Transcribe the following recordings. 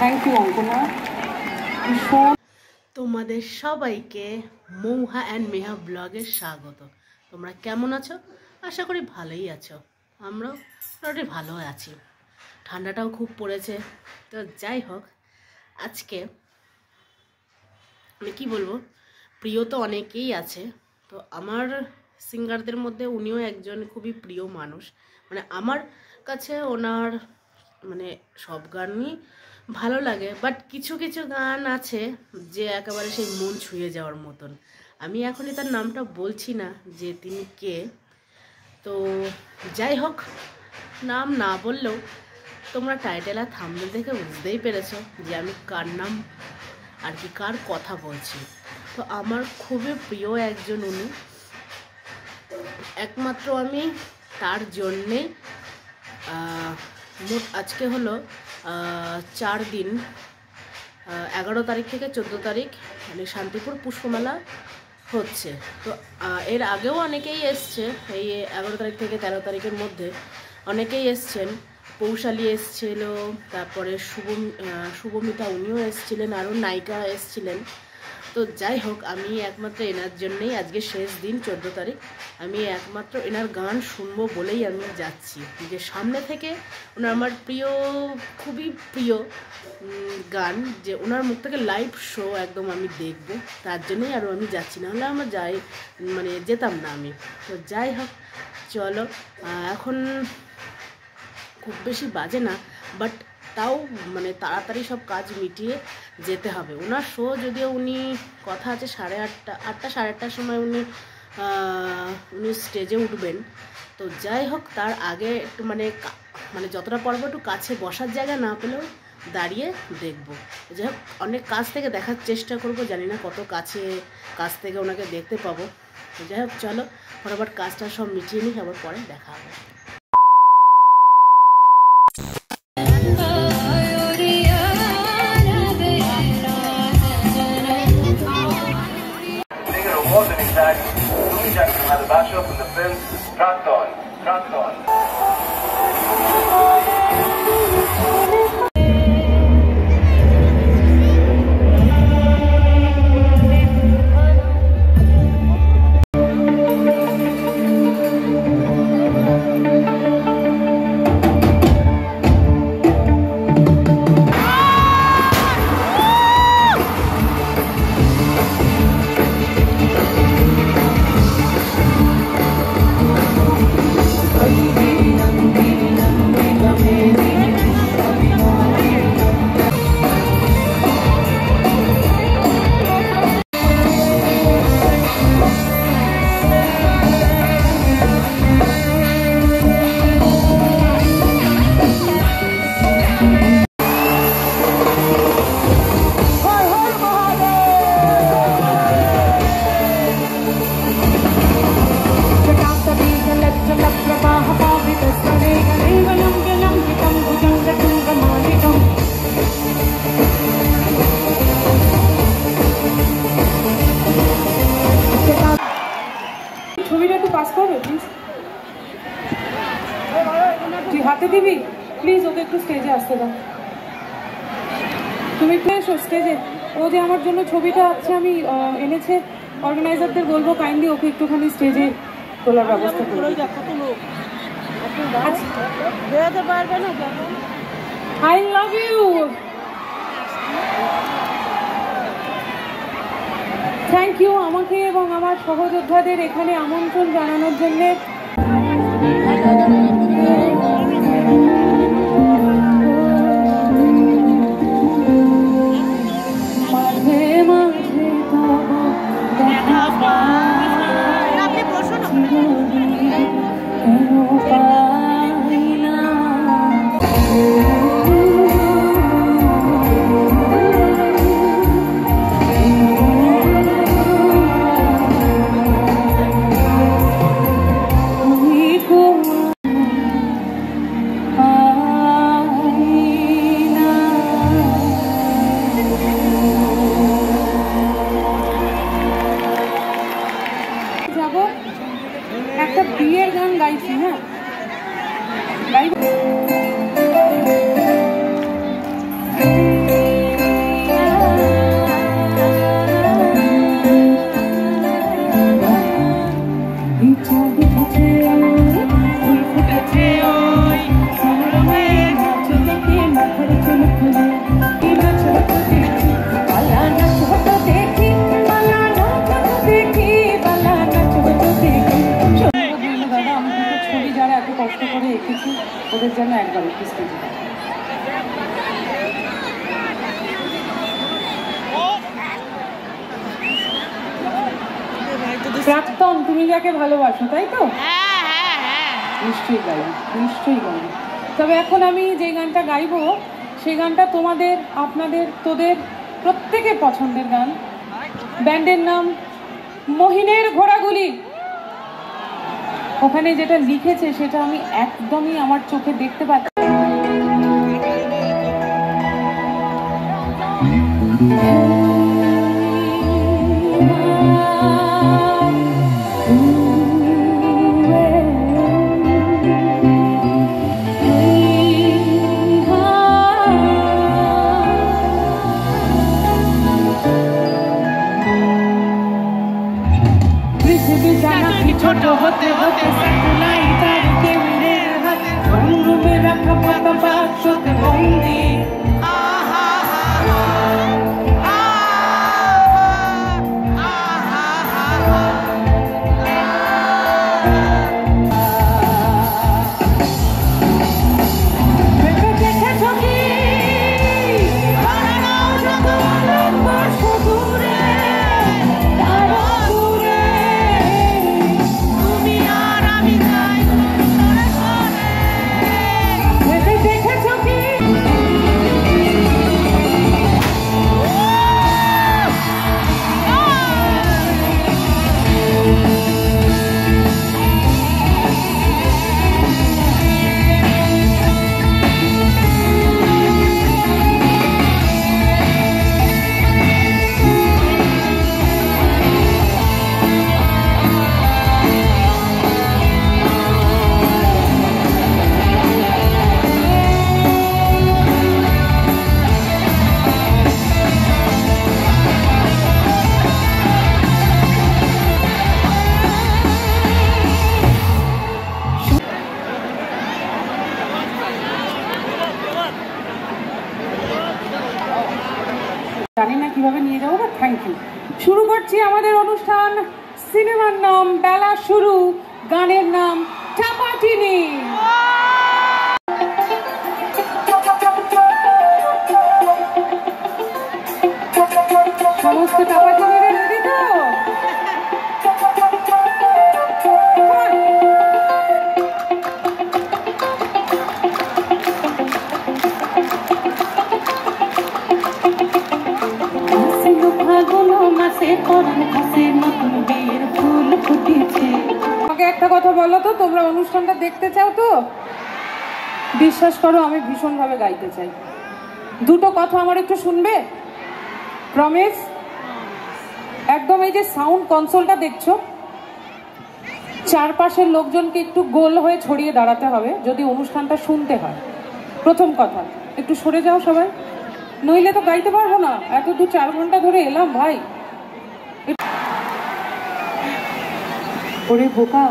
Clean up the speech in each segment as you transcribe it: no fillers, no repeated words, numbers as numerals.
Thank you Ankana. তোমাদের সবাইকে Mahua and Meha ব্লগে স্বাগত। তোমরা কেমন আছো? আশা করি ভালোই আছো। আমরাও মোটামুটি ভালো আছি। ঠান্ডাটাও খুব পড়েছে। তো যাই হোক, আজকে আমি কি বলবো, প্রিয় তো অনেকেই আছে। তো আমার সিঙ্গারদের মধ্যে উনিও একজন খুবই প্রিয় মানুষ। মানে আমার কাছে ওনার মানে সব গানই ভালো লাগে, বাট কিছু কিছু গান আছে যে একেবারে সেই মন ছুঁয়ে যাওয়ার মতন। আমি এখনই তার নামটা বলছি না যে তিনি কে। তো যাই হোক, নাম না বললেও তোমরা টাইটেল আর থাম্বনেল দেখে বুঝতেই পেরেছো যে আমি কার নাম আর কি কার কথা বলছি। তো আমার খুবই প্রিয় একজন উনি। একমাত্র আমি তার জন্যেই মোট আজকে হলো 4 দিন, 11 তারিখ থেকে 14 তারিখ মানে শান্তিপুর পুষ্পমেলা হচ্ছে। তো এর আগেও অনেকেই এসছে, এই 11 তারিখ থেকে 13 তারিখের মধ্যে অনেকেই এসছেন। পৌশালী এসছিল, তারপরে শুভমিতা উনিও এসছিলেন, আরও নায়িকা এসছিলেন। তো যাই হোক, আমি একমাত্র এনার জন্যেই আজকে শেষ দিন 14 তারিখ আমি একমাত্র এনার গান শুনবো বলেই আমি যাচ্ছি। যে সামনে থেকে ওনার আমার প্রিয়, খুবই প্রিয় গান, যে ওনার মুখ থেকে লাইভ শো একদম আমি দেখবো, তার জন্যই আরও আমি যাচ্ছি। না হলে আমার মানে যেতাম না আমি। তো যাই হোক, চলো। এখন খুব বেশি বাজে না, বাট তাও মানে তাড়াতাড়ি সব কাজ মিটিয়ে যেতে হবে। ওনার শো যদিও উনি কথা আছে 8:30 সাড়ে 8টার সময় উনি স্টেজে উঠবেন। তো যাই হোক, তার আগে একটু মানে যতটা পারবো একটু কাছে বসার জায়গা না পেলেও দাঁড়িয়ে দেখবো। যাই হোক, অনেক কাছ থেকে দেখার চেষ্টা করব, জানি না কত কাছ থেকে ওনাকে দেখতে পাবো। তো যাই হোক, চলো ফটাফট কাজটা সব মিটিয়ে নিই, আবার পরে দেখা হবে। Jackson had a bachelor from the film Crackdown. ছবিটা একটু পাস করবে প্লিজ, তুই হাতে দিবি প্লিজ। ওকে একটু স্টেজে আসতে দাও, তুমি একটু এসো স্টেজে। ও যে আমার জন্য ছবিটা আছে আমি এনেছে, অর্গানাইজারদের বলবো কাইন্ডলি ওকে একটুখানি স্টেজে তোলার ব্যবস্থা করো। I love you. Thank you আমাকে এবং আমার সহযোদ্ধাদের এখানে আমন্ত্রণ জানানোর জন্যে। প্রাক্তন তুমি যাকে ভালোবাসো, তাই তো? নিশ্চয়ই গাইবো, নিশ্চয়ই গাইবো। তবে এখন আমি যে গানটা গাইবো সেই গানটা তোমাদের, আপনাদের, তোদের প্রত্যেকের পছন্দের গান। ব্যান্ডের নাম মহিনের ঘোড়াগুলি। ওখানে যেটা লিখেছে সেটা আমি একদমই আমার চোখে দেখতে পাচ্ছি। ছোট হতে হতে স্যাটেলাইট আর ক্যামেরার হাতে রুমে রাখা পাতা বাক্সতে বন্দি। জানি না কিভাবে নিয়ে যাবো, না থ্যাংক ইউ। শুরু করছি আমাদের অনুষ্ঠান। সিনেমার নাম বেলা শুরু, গানের নাম চাপাটিনি। সমস্ত চাপাটিনিরা রেডি তো? আমাকে একটা কথা বলো তো, তোমরা অনুষ্ঠানটা দেখতে চাও তো? বিশ্বাস করো আমি ভীষণভাবে গাইতে চাই। দুটো কথা আমার একটু শুনবে? প্রমিস? একদম এই যে সাউন্ড কনসোলটা দেখছো, চারপাশের লোকজনকে একটু গোল হয়ে ছড়িয়ে দাঁড়াতে হবে যদি অনুষ্ঠানটা শুনতে হয়। প্রথম কথা, একটু সরে যাও সবাই, নইলে তো গাইতে পারবো না। এত 2-4 ঘন্টা ধরে এলাম ভাই। ওরে বোকা,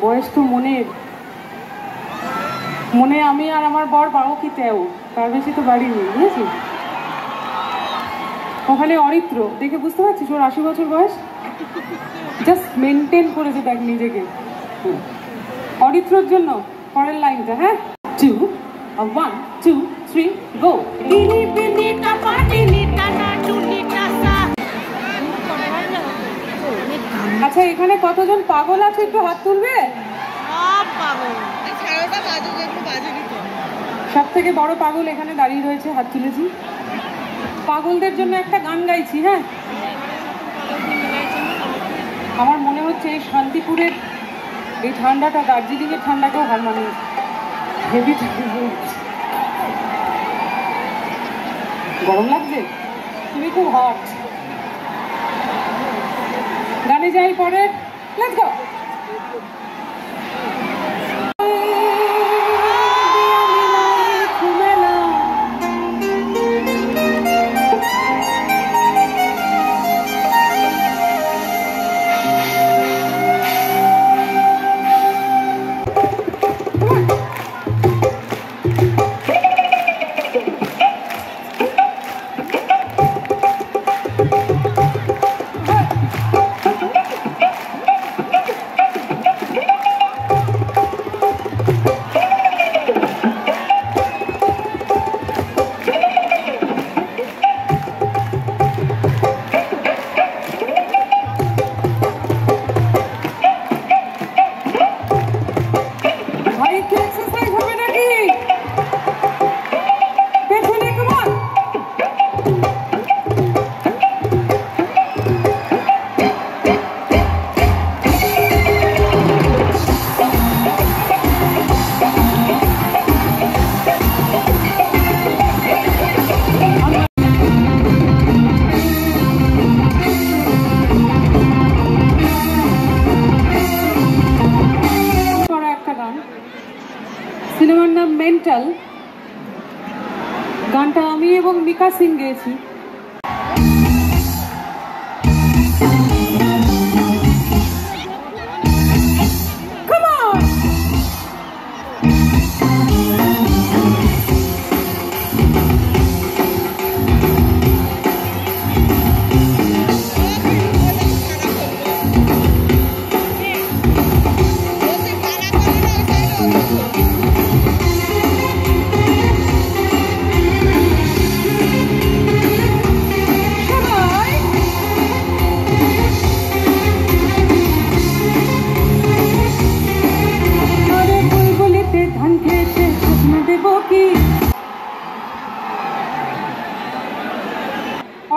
বয়স তো মনের, মনে আমি আর আমার বর বাড়ো কি তেও, তার বেশি তো বাড়ি নেই, বুঝেছিস? ওখানে অরিত্র দেখে বুঝতে পারছিস ওর 80 বছর বয়স, জাস্ট মেনটেন করেছে দেখ নিজেকে। অরিত্রর জন্য পরের লাইনটা, হ্যাঁ 2 1 2 3 গো। আচ্ছা এখানে কতজন পাগল আছে একটু হাত তুলবে? সব থেকে বড় পাগল এখানে দাঁড়িয়ে রয়েছে, হাত তুলেছি। পাগলদের জন্য একটা গান গাইছি। হ্যাঁ, আমার মনে হচ্ছে এই শান্তিপুরের এই ঠান্ডাটা দার্জিলিংয়ের ঠান্ডাকেও হার মানিয়ে হেভি গরম লাগছে, তুমি খুব হট। গানে যাই পরে, লেটস গো। মিকা সিং গেয়েছি।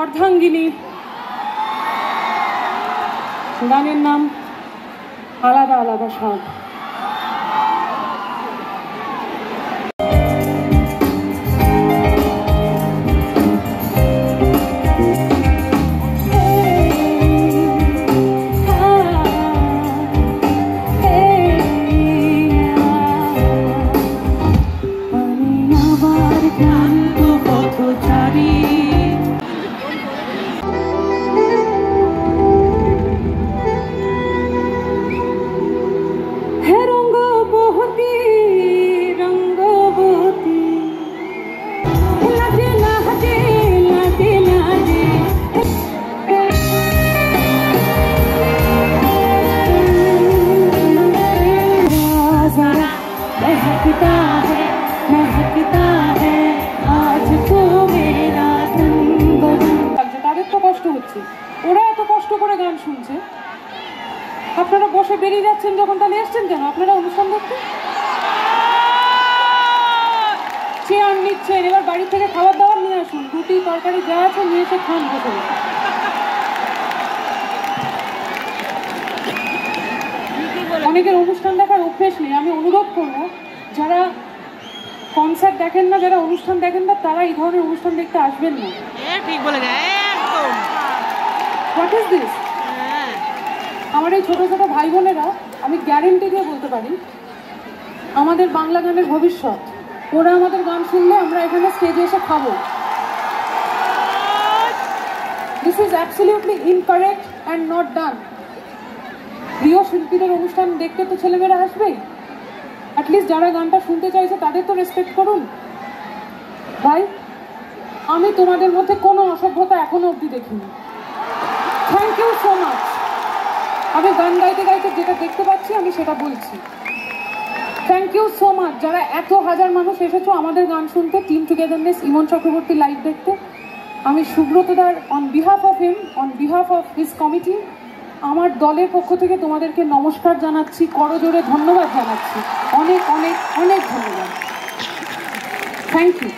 অর্ধাঙ্গিনী গানের নাম আলাদা আলাদা স্বাদ। ওরা এত কষ্ট করে গান শুনছে, আপনারা বসে বেরিয়ে যাচ্ছেন যখন, তাহলে এসছেন কেন আপনারা অনুষ্ঠান দেখতে? চেয়ার নিচ্ছেন, এবার বাড়ি থেকে খাবার দাবার নিয়ে আসুন, রুটি তরকারি যা আছে নিয়ে এসে খান বসে বসে। অনেকের অনুষ্ঠান দেখার অভ্যেস নেই। আমি অনুরোধ করবো, যারা কনসার্ট দেখেন না, যারা অনুষ্ঠান দেখেন না, তারা এই ধরনের অনুষ্ঠান দেখতে আসবেন না। ঠিক বলে একদম। What is this? আমার এই ছোটো ছোটো ভাই বোনেরা, আমি গ্যারেন্টি দিয়ে বলতে পারি, আমাদের বাংলা গানের ভবিষ্যৎ। ওরা আমাদের গান শুনলে আমরা এখানে স্টেজে এসে খাবো। This is absolutely incorrect and not done. প্রিয় শিল্পীদের অনুষ্ঠান দেখতে তো ছেলেমেয়েরা আসবেই, অ্যাটলিস্ট যারা গানটা শুনতে চাইছে তাদের তো রেসপেক্ট করুন। ভাই, আমি তোমাদের মধ্যে কোনো অসভ্যতা এখনো অবধি দেখিনি। Thank you so much. আমি গান গাইতে গাইতে যেটা দেখতে পাচ্ছি আমি সেটা বলছি। থ্যাংক ইউ সো মাচ যারা এত হাজার মানুষ এসেছো আমাদের গান শুনতে, team togetherness, Iman Chakraborty live দেখতে। আমি সুব্রতদার on behalf of him, on behalf of his committee, আমার দলের পক্ষ থেকে তোমাদেরকে নমস্কার জানাচ্ছি, করজোড়ে ধন্যবাদ জানাচ্ছি। অনেক অনেক অনেক ধন্যবাদ। Thank you.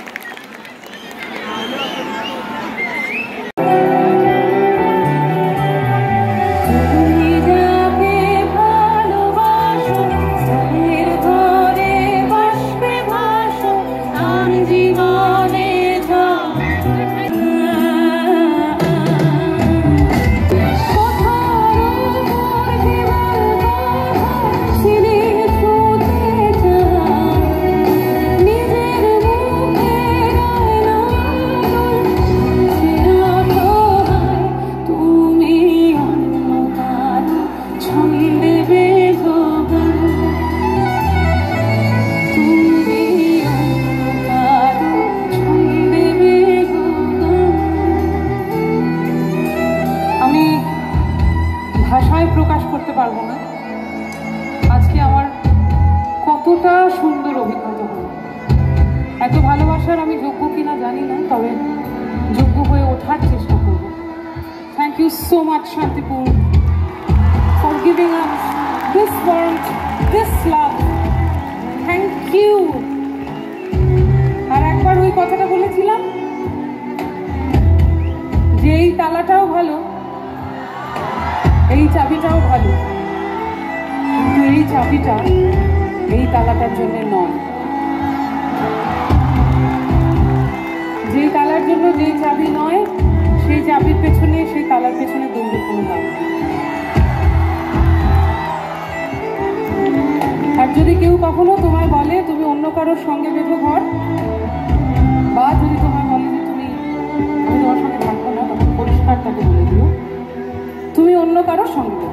ভাষায় প্রকাশ করতে পারবো না আজকে আমার কতটা সুন্দর অভিজ্ঞতা হলো। এত ভালোবাসার আমি যোগ্য কিনা জানি না, তবে যোগ্য হয়ে ওঠার চেষ্টা করব। Thank you so much Shantipur for giving us this warmth, this love. Thank you. আর একবার ওই কথাটা বলেছিলাম যে এই তালাটাও ভালো, এই চাবিটাও ভালো, কিন্তু এই চাবিটা এই তালাটার জন্য নয়। যে তালার জন্য যে চাবি নয়, সেই চাবির পেছনে, সেই তালার পেছনে দৌড়ে কোনো লাভ নেই। আর যদি কেউ কখনো তোমায় বলে তুমি অন্য কারোর সঙ্গে বেঁধে ঘর, বা যদি তোমায় বলে যে তুমি তোমার সঙ্গে থাকবো না, তখন পরিষ্কার তাকে বলে দিও তুমি অন্য কারোর সঙ্গে।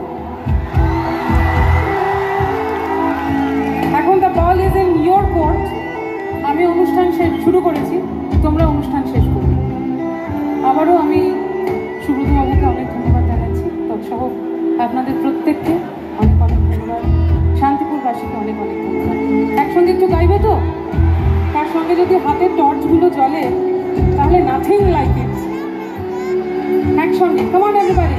এখন the ball is in your court. আমি অনুষ্ঠান শুরু করেছি, তোমরা অনুষ্ঠান শেষ করবে। আবারও আমি সুব্রতবাবুকে অনেক ধন্যবাদ জানাচ্ছি, তৎসহ আপনাদের প্রত্যেককে অনেক অনেক ধন্যবাদ, শান্তিপুরবাসীকে অনেক অনেক ধন্যবাদ। একসঙ্গে একটু গাইবে তো? তার সঙ্গে যদি হাতের টর্চগুলো জ্বলে তাহলে নাথিং লাইক ইট। একসঙ্গে কাম অন এভরিবডি।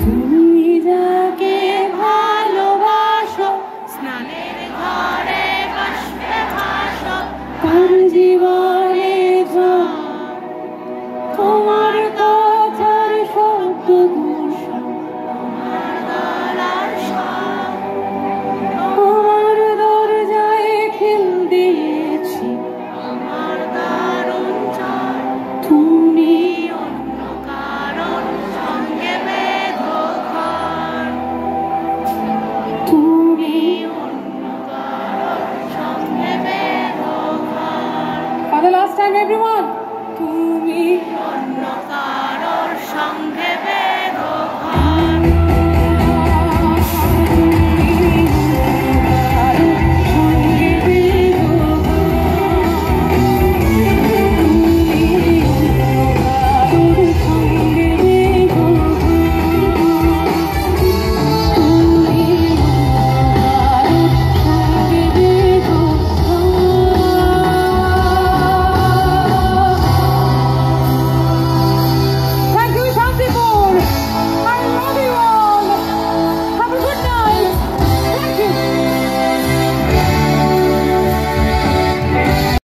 তুমি যাকে ভালোবাসো স্নানের ঘরে বাষ্পে ভাসো, তার জীবনে তোমার কথার শব্দ দূষণ, আমার দরজায় খিল দিয়েছি, আমার দারুণ চাই তুমি অন্য কারণ সঙ্গে বেঁধো ঘর, তুমি অন্য কারণ সঙ্গে বেঁধো ঘর। For the last time everyone, তুমি অন্য কারোর সঙ্গে বেঁধো ঘর।